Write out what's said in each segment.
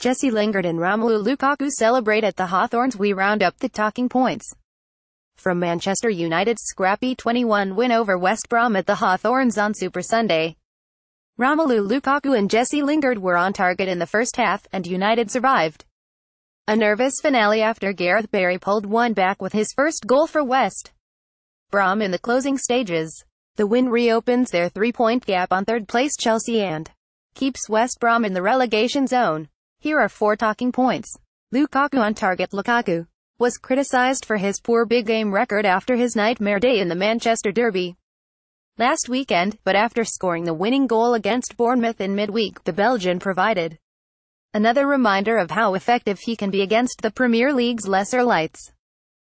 Jesse Lingard and Romelu Lukaku celebrate at the Hawthorns We round up the talking points. From Manchester United's scrappy 21 win over West Brom at the Hawthorns on Super Sunday, Romelu Lukaku and Jesse Lingard were on target in the first half, and United survived a nervous finale after Gareth Barry pulled one back with his first goal for West Brom in the closing stages. The win reopens their three-point gap on third-place Chelsea and keeps West Brom in the relegation zone. Here are 4 talking points. Lukaku on target. Lukaku was criticised for his poor big game record after his nightmare day in the Manchester derby last weekend, but after scoring the winning goal against Bournemouth in midweek, the Belgian provided another reminder of how effective he can be against the Premier League's lesser lights.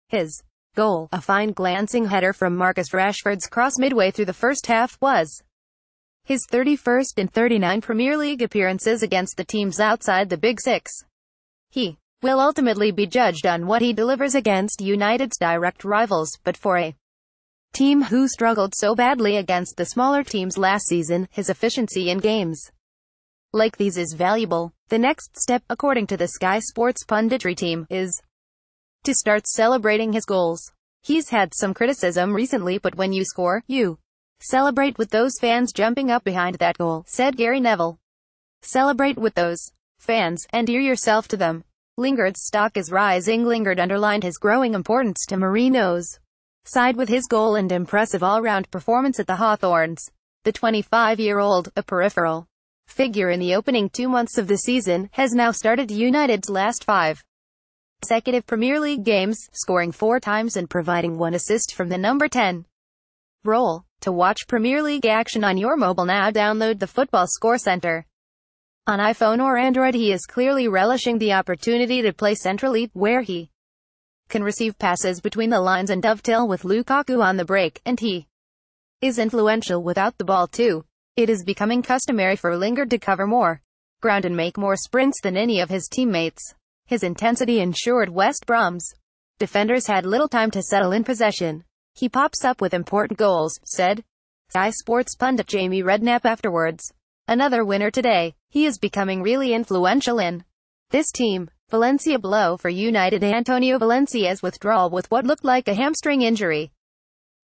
His goal, a fine glancing header from Marcus Rashford's cross midway through the first half, was his 31st in 39 Premier League appearances against the teams outside the Big Six. He will ultimately be judged on what he delivers against United's direct rivals, but for a team who struggled so badly against the smaller teams last season, his efficiency in games like these is valuable. The next step, according to the Sky Sports punditry team, is to start celebrating his goals. He's had some criticism recently, but when you score, you celebrate with those fans jumping up behind that goal, said Gary Neville. Celebrate with those fans, endear yourself to them. Lingard's stock is rising. Lingard underlined his growing importance to Mourinho's side with his goal and impressive all-round performance at the Hawthorns. The 25-year-old, a peripheral figure in the opening 2 months of the season, has now started United's last 5 consecutive Premier League games, scoring 4 times and providing 1 assist from the number 10 role. To watch Premier League action on your mobile now, download the Football Score Center. On iPhone or Android, he is clearly relishing the opportunity to play centrally, where he can receive passes between the lines and dovetail with Lukaku on the break, and he is influential without the ball too. It is becoming customary for Lingard to cover more ground and make more sprints than any of his teammates. His intensity ensured West Brom's defenders had little time to settle in possession. He pops up with important goals, said Sky Sports pundit Jamie Redknapp afterwards. Another winner today. He is becoming really influential in this team. Valencia blow for United. Antonio Valencia's withdrawal with what looked like a hamstring injury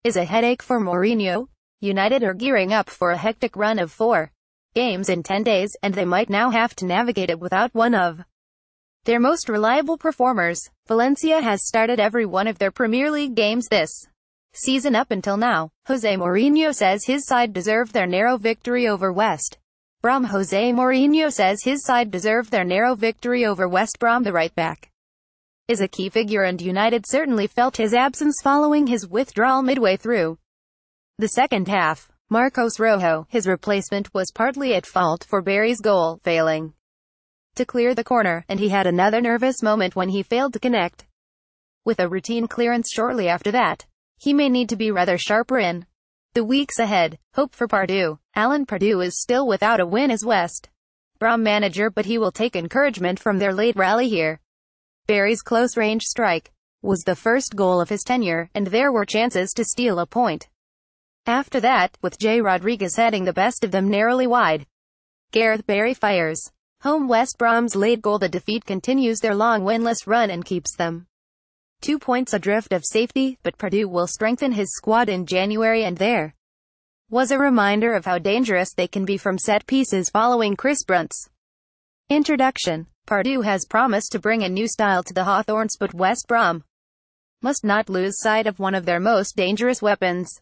is a headache for Mourinho. United are gearing up for a hectic run of 4 games in 10 days, and they might now have to navigate it without one of their most reliable performers. Valencia has started every one of their Premier League games this season up until now. Jose Mourinho says his side deserved their narrow victory over West Brom. Jose Mourinho says his side deserved their narrow victory over West Brom. The right back is a key figure, and United certainly felt his absence following his withdrawal midway through the second half. Marcos Rojo, his replacement, was partly at fault for Barry's goal failing to clear the corner, and he had another nervous moment when he failed to connect with a routine clearance shortly after that. He may need to be rather sharper in the weeks ahead. Hope for Pardew. Alan Pardew is still without a win as West Brom manager, but he will take encouragement from their late rally here. Barry's close-range strike was the first goal of his tenure, and there were chances to steal a point after that, with Jay Rodriguez heading the best of them narrowly wide. Gareth Barry fires home. West Brom's late goal. The defeat continues their long winless run and keeps them 2 points adrift of safety, but Pardew will strengthen his squad in January, and there was a reminder of how dangerous they can be from set pieces following Chris Brunt's introduction. Pardew has promised to bring a new style to the Hawthorns, but West Brom must not lose sight of one of their most dangerous weapons.